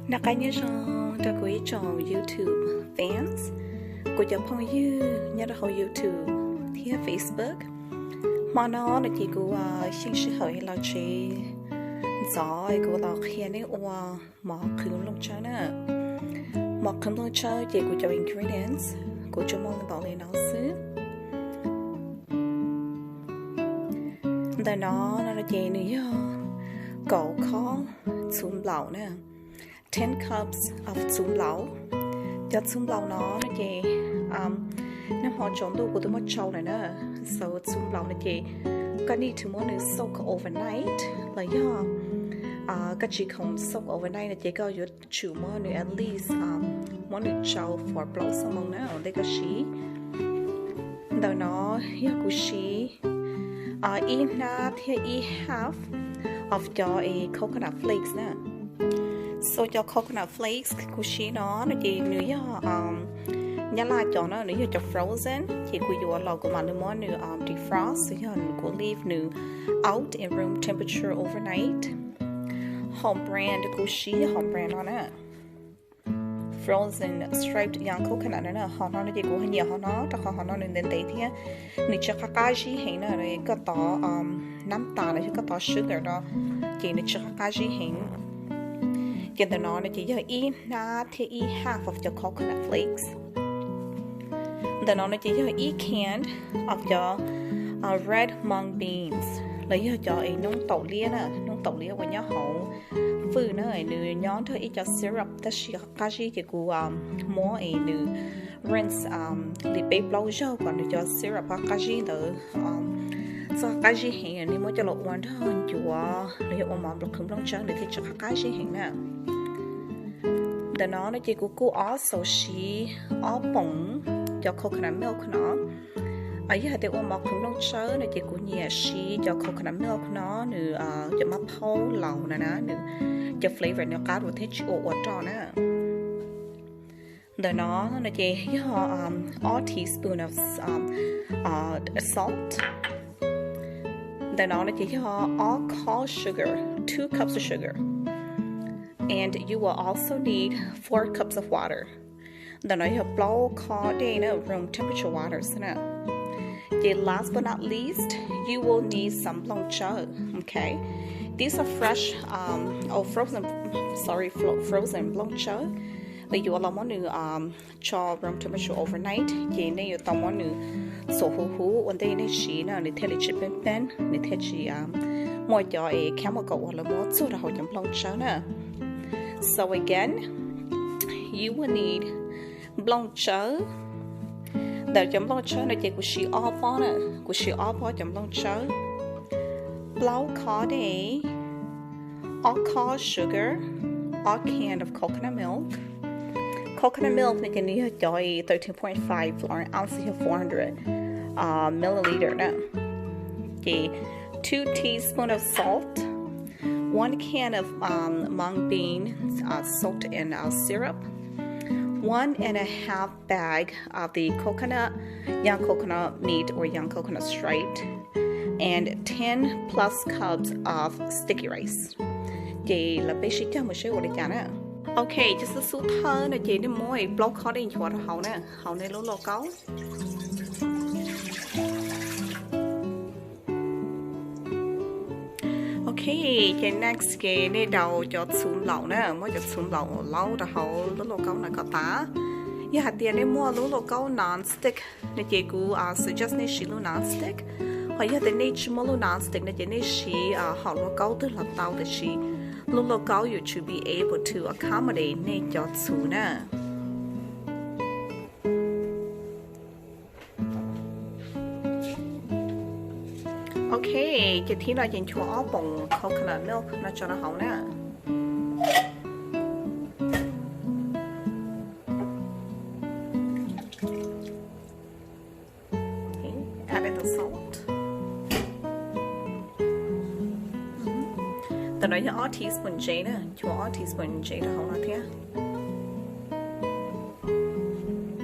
Nakanya da ko cho YouTube fans ko cho phong you nhớ là YouTube thì Facebook mà nó là chỉ của sinh sự hội là chỉ gió của là khi này mà khử lông chơi nè mà khử lông chơi chỉ của cho ingredients của cho mong bảo lên nó xứ tại nó là chỉ nữa cậu khó xuống lẩu nè 10 cups of zum lau cho zum lau nó chỉ nếu họ chọn đồ của tôi mất trâu này nè so zum lau này chỉ cái này thì muốn soak overnight là do cái chỉ không soak overnight là chỉ có yếu chủ muốn at least muốn được trâu for blossom nữa để cái gì đó nó yếu của gì in na thì half of your coconut flakes nè so cho coconut flakes của chị nó chỉ nữa nhớ là cho nó nữa cho frozen chỉ của you là của mình muốn nữa defrost thì của leave nữa out in room temperature overnight home brand của chị home brand nó nè frozen striped young coconut nữa họ nó chỉ của nhiều họ nó nên đến đấy thì nữa cho cái gì hay nữa rồi có tỏ nấm tàn này có tỏ sugar đó chỉ nữa cho cái gì hay cho nên nó chỉ cho half of your coconut flakes. Then nó chỉ cho can of your red mung beans. Lấy cho nông tàu lia của nhá hậu phư nó nữ nhón thôi cho syrup ta chỉ cái gì cái của mua nữ rinse để bay lâu cho còn cho syrup cái gì đó so cái gì hình này mới cho lột hoàn hơn chùa lấy ôm mỏng được không long trắng để thì cho cái gì hình nè để nó chỉ của also she ó bông cho coconut milk nó ở dưới hạt tiêu ôm mỏng không long trắng này chỉ của nhẹ she cho coconut milk nó nữa cho mắm hấu lẩu nè nữa cho flavor nó cá rồi thế chịu ổ tròn nè để nó chỉ all teaspoon of salt. Then on it you all call sugar 2 cups of sugar and you will also need 4 cups of water. Then I have blow call day room temperature water last but not least you will need some long chug. Okay, these are fresh frozen long chug but you will want to cho room temperature overnight vậy nên you don't want to số hú vấn đề này chỉ là để theo lịch trình bên để theo chỉ mỗi cho kéo một cậu hoặc là một số là họ chấm lòng cháu nè. So again you will need lòng cháu để chấm lòng cháu này chỉ của chị all nè của chị all chấm lòng cháu blow cod all cod sugar all can of coconut milk. Coconut milk này can you cho 13.5 ounces of 400 milliliter now. Okay, 2 teaspoons of salt, 1 can of mung bean soaked in syrup, 1.5 bag of the young coconut meat or young coconut striped, and 10 plus cups of sticky rice. Okay, là basic cho một số của đại nè. Okay, just số thơ là chỉ để mỗi block coding cho hậu này lố câu. Okay, cái next cái này đầu cho xuống lẩu nè, mới cho xuống lẩu đó hậu lố câu này có tá. Giờ hạt tiền này mua lố câu non-stick, này chỉ của suggest này chỉ lố non-stick. Hoặc giờ này chỉ mua lố non-stick này chỉ này chỉ họ lố câu tức là tàu để chỉ lố câu you should be able to accommodate này cho xuống nè. Okay, cái thứ này dành cho áo bông coconut milk nó cho nó hậu nè. Okay, add the salt. Từ đó cho all teaspoon J nè, cho all teaspoon J nó hậu nó thế.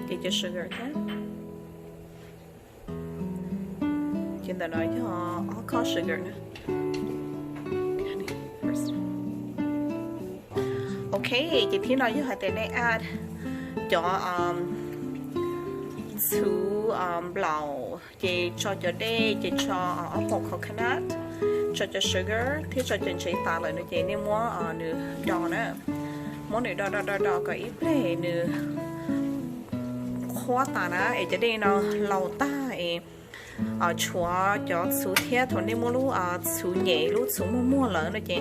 Cái cho sugar thế. Trên đó nói cho all call sugar nè. ok chị thấy nói với họ tên này add cho chú blau chị cho đây chị cho apple coconut cho sugar thì cho chị ta lại nữa chị nên mua nữa đỏ nữa món này đỏ có ít này nữa khoa ta na ấy cho đây nó lâu ta ấy chúa cho chú thế thôi nên mua lu chú nhẹ lu chú mua lớn nữa chị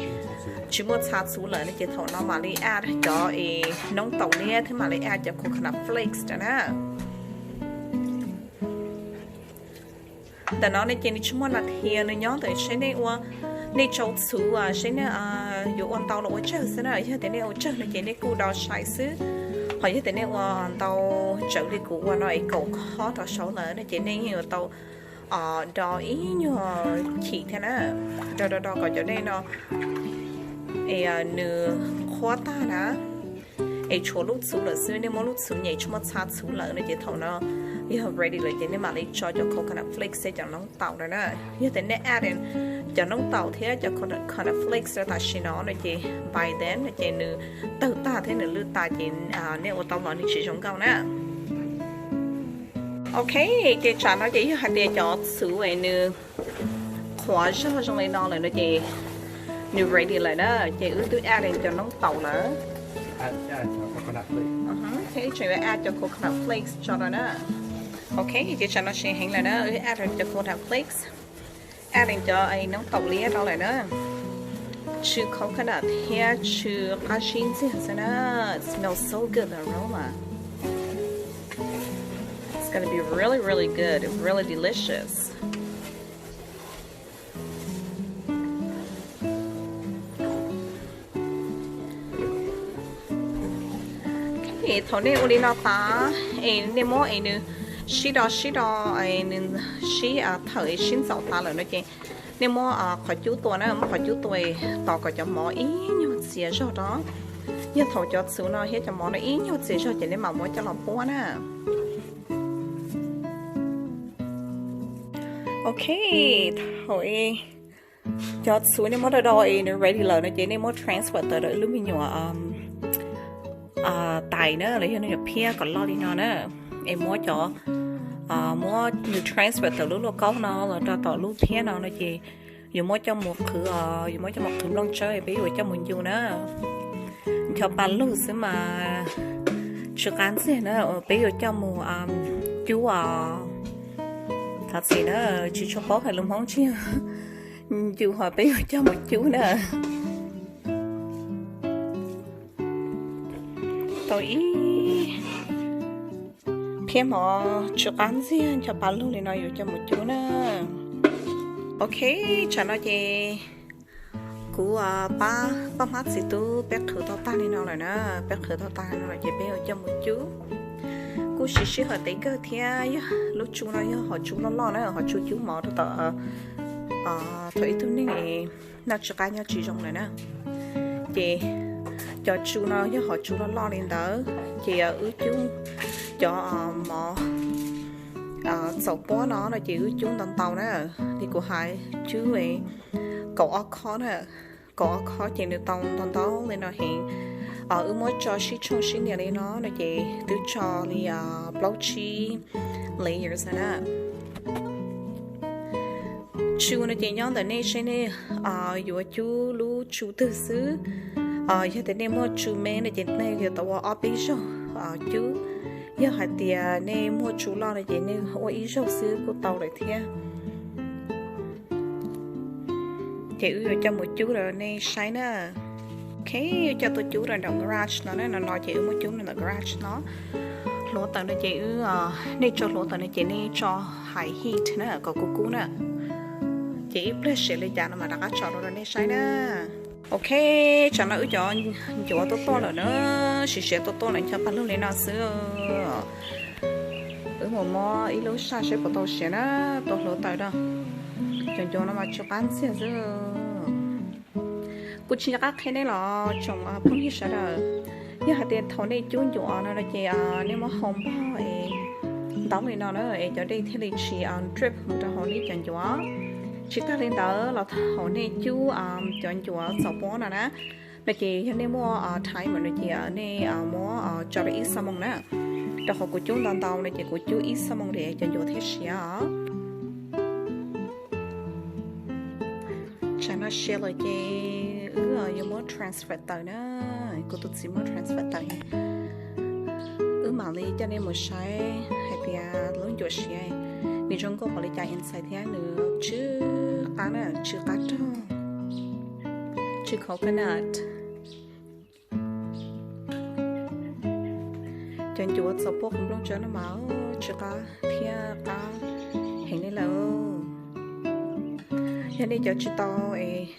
chỉ mua chả chú lớn nữa chị thôi nó mà lấy add cho ấy nông tàu này thì mà lấy add cho coconut flakes đó nèแต่น้องในเจนี่ชั่วโมงละเทียนย้อนแต่ใช้ในว่าในโจ๊กสูใช้ในอยู่อันเตาเราเจอซะหน่อยใช่แต่ในเจอในเจนี่กูดาวใช้ซื้อพอใช่แต่ในว่าเตาเจอในกูว่าหน่อยกูข้อต่อเช้าเลยในเจนี่อยู่เตาดออีอยู่ขีดแค่นั้นดอก็จะได้เนาะเนื้อข้อตานะชัวลูกสูเลยซื้อในมอลูกสูใหญ่ชั่วโมงชาสูเลยในเจเท่านั้นyou have ready เลยเนี่ยมาเลยcho coconut flakes choน้องเต่าเลยนะyou แต่เนี่ย add in choน้องเต่าเท่า cho coconut flakes แต่ชิโน่เนี่ยจี by then เนี่ยจีนึเต่าตาเท่านึลือตาจีเนี่ยว่าเต่าหล่อนี่ชื่อของเขานะโอเคจีฉันนะจี you ให้เดี๋ยวจะซื้อไอ้เนื้อขวาช่อตรงนี้นอนเลยนะจีนี่ ready เลยนะจีตัว add in choน้องเต่าเลยadd coconut flakes thế chị phải add cho coconut flakes cho nó nữa ok chị cho nó sẽ hình là nó add cho coconut flakes add cho ai nấu tàu lia đó lại nữa chữ coconut here chữ cashew gì nó smells so good the aroma it's gonna be really good really delicious thôi nên uli nó ta nên mua nữa xí đó nên xí thời xin dầu ta là nó chị nên mua khỏi chú tuổi nó khỏi chú tuổi tao có cho mỏ ý nhiều gì rồi đó nhưng thầu cho số nó hết cho mỏ nó ý nhiều gì rồi chỉ nên mà mua cho lòng bún nè ok thôi cho số nên mua đôi nó ready rồi nó chỉ nên mua transfer tới đợi lúc mình nhỏ tài nữa lấy cho nó nhập pia còn lo đi nó nữa em mua cho mua như transfer từ lúc có nó là cho tỏ lúc pia nó chị dù mua cho một khử long chơi ví dụ cho mình dùng nữa cho ba lúc xíu mà sự cán gì nữa ví dụ cho một chú thật gì nữa chú cho bó phải lông móng chứ chú hỏi ví dụ cho một chú nữa tôi phía mà chụp ăn gì cho bạn luôn thì nói cho một chút nữa ok cho nó gì cú ba mắt gì tu bé khử tao ta đi nào rồi nè bé khử tao ta rồi chị bé cho một chút cú xí họ thấy cơ thia lúc chú nói họ chú nó lo nữa họ chú mỏ tao thôi tôi này nó cho cái nhau chỉ trong này nè chị cho chú nó với họ chú nó lo lên đỡ chị ứ chú cho mỏ sầu bó nó là chị ứ chú tàu nữa thì của hai chú về cậu khó nữa cậu khó chị được tàu lên nó hiện ứ mỗi cho xí chung xí nhà lên nó là chị từ cho đi blotchy layers nữa chú nó chị nhon tại đây xem này dù chú lu chú từ xứ giờ thế nên mua chú mẹ này chị này giờ tao ở bên chỗ chú giờ hai tia nên mua chú lo này chị nên ở ý chỗ xứ của tàu lại thế chị ơi cho một chú rồi nên sai nữa ok cho tôi chú rồi đồng garage nó nói chị ơi một chú này là garage nó lỗ tầng này chị ơi nên cho lỗ tầng này chị nên cho high heat nữa có cú nữa chị please sẽ lấy giá nó mà đã cho rồi nên sai nữa ok cho nó cho to rồi nữa sẽ to này cho bạn lúc này nó sữa một mò ít lúc xa sẽ có tàu sẽ nó to lỗ tới đâu cho nó mà cho bán xe sữa cú chỉ các cái này là trồng phong hi sẽ là như hạt tiền thầu này chun chỗ nó là chị nếu mà hồng bao đóng này nó nữa cho đây thì là chỉ drip một cái hồ này chọn chỗ chỉ ta lên đó là hồ này chú chọn chỗ sầu bó nè nó chỉ cho nên mua Thái mà nó chỉ ở này mua cho ít sao mong nè đó họ của chú đàn tàu này chỉ của chú ít sao mong để cho vô thế xíu cho nó share lại cái giờ mua transfer tới nữa cô tụt xí mua transfer tới mà lấy cho nên một sai hay thì lớn chỗ xí vì trong cô họ lấy cho insight thế nữa chứ cá nữa chứ cá trâu chứ coconut cho nên chú sắp bốc không trong chỗ nó máu chứ cá thia cá hình này là cho nên cho chị tao ấy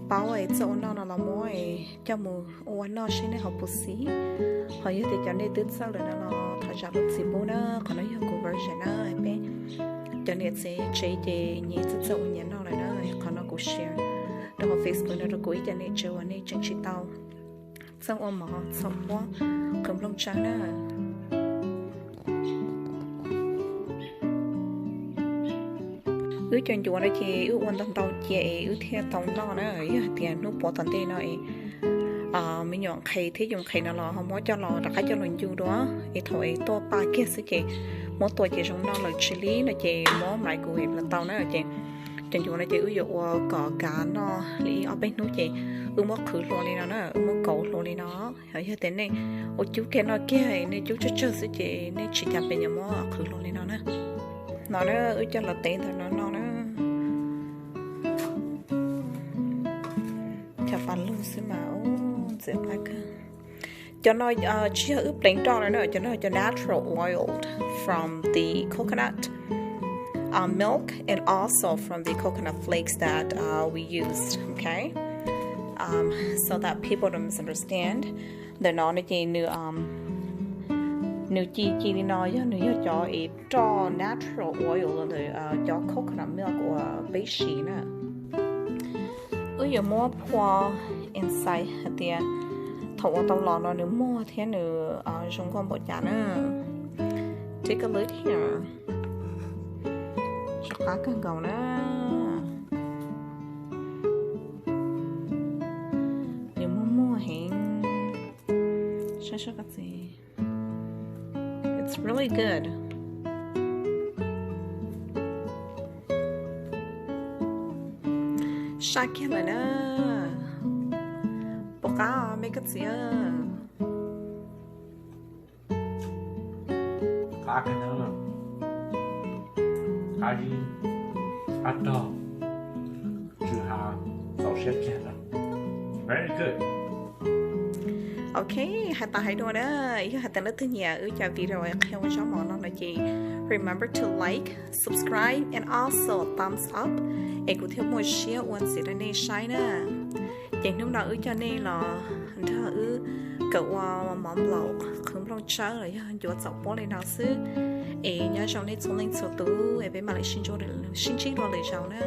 bảo ấy cho nó là mua ấy cho mù ô nó xin này học bút xí họ như thế cho nên tính sau rồi nó thay ra bút xí bố nó còn nó yêu cầu version nó ấy bé cho nên sẽ chơi để nhớ rất sâu nhớ nó lại đó còn nó cũng share đó vào Facebook nó cũng cho nên chơi anh ấy chân chị tao xong ôm mà xong quá cầm lông trắng đó cho chú nó chỉ quan tâm tàu chị theo tàu nó tiền nó bỏ tận tiền nó mình nhọn khay thế dùng khay nó là không có cho nó đặt cho nó chú đó thôi to ba kia sẽ chị mỗi tuổi chị trong nó là xử lý nó chị mỗi ngày của là tàu nó là chị cho chú nó chỉ cỏ cá nó lý ở bên nó chị mất khử luôn đi nó mất cậu luôn đi nó hỏi như thế này chú kia nó kia này chú chơi sẽ chị nên chỉ chạm bên nhà mỗi khử luôn đi nó cho là tiền thôi nó cho bạn luôn xí máu dễ lại cơ cho nó chỉ ướp đánh tròn nữa cho nó cho natural oil from the coconut milk and also from the coconut flakes that we used, okay? So that people don't misunderstand. They're not again new chi đi nói nữa cho ít cho natural oil rồi cho coconut milk or base xí nữa. Giờ mua po inside thì thầu tàu lò nó nữa mua thế nữa trong con bộ chả nữa. Take a look here. Cho cá cần cầu nữa. Giờ mua hẹn sao cái gì? It's really good. Sao kia mà nữa? Bộ cá mấy cái gì à? Cá cái nữa. Cá gì? Ăn đỏ. Chứ hà rau xếp kia là very good. Okay, hãy đua đó. Hãy nó thứ nhà cho video theo cho món nó là gì. Remember to like, subscribe, and also thumbs up. Em cũng theo một share one sẽ lên shine nè. Chẳng lúc nào cho nên là thơ cậu món lẩu không long chơi rồi cho dọc bó lên nào xứ. Em nhớ trong này xuống lên số tú em bé mà lại xin cho để xin chỉ đồ để cháu nè.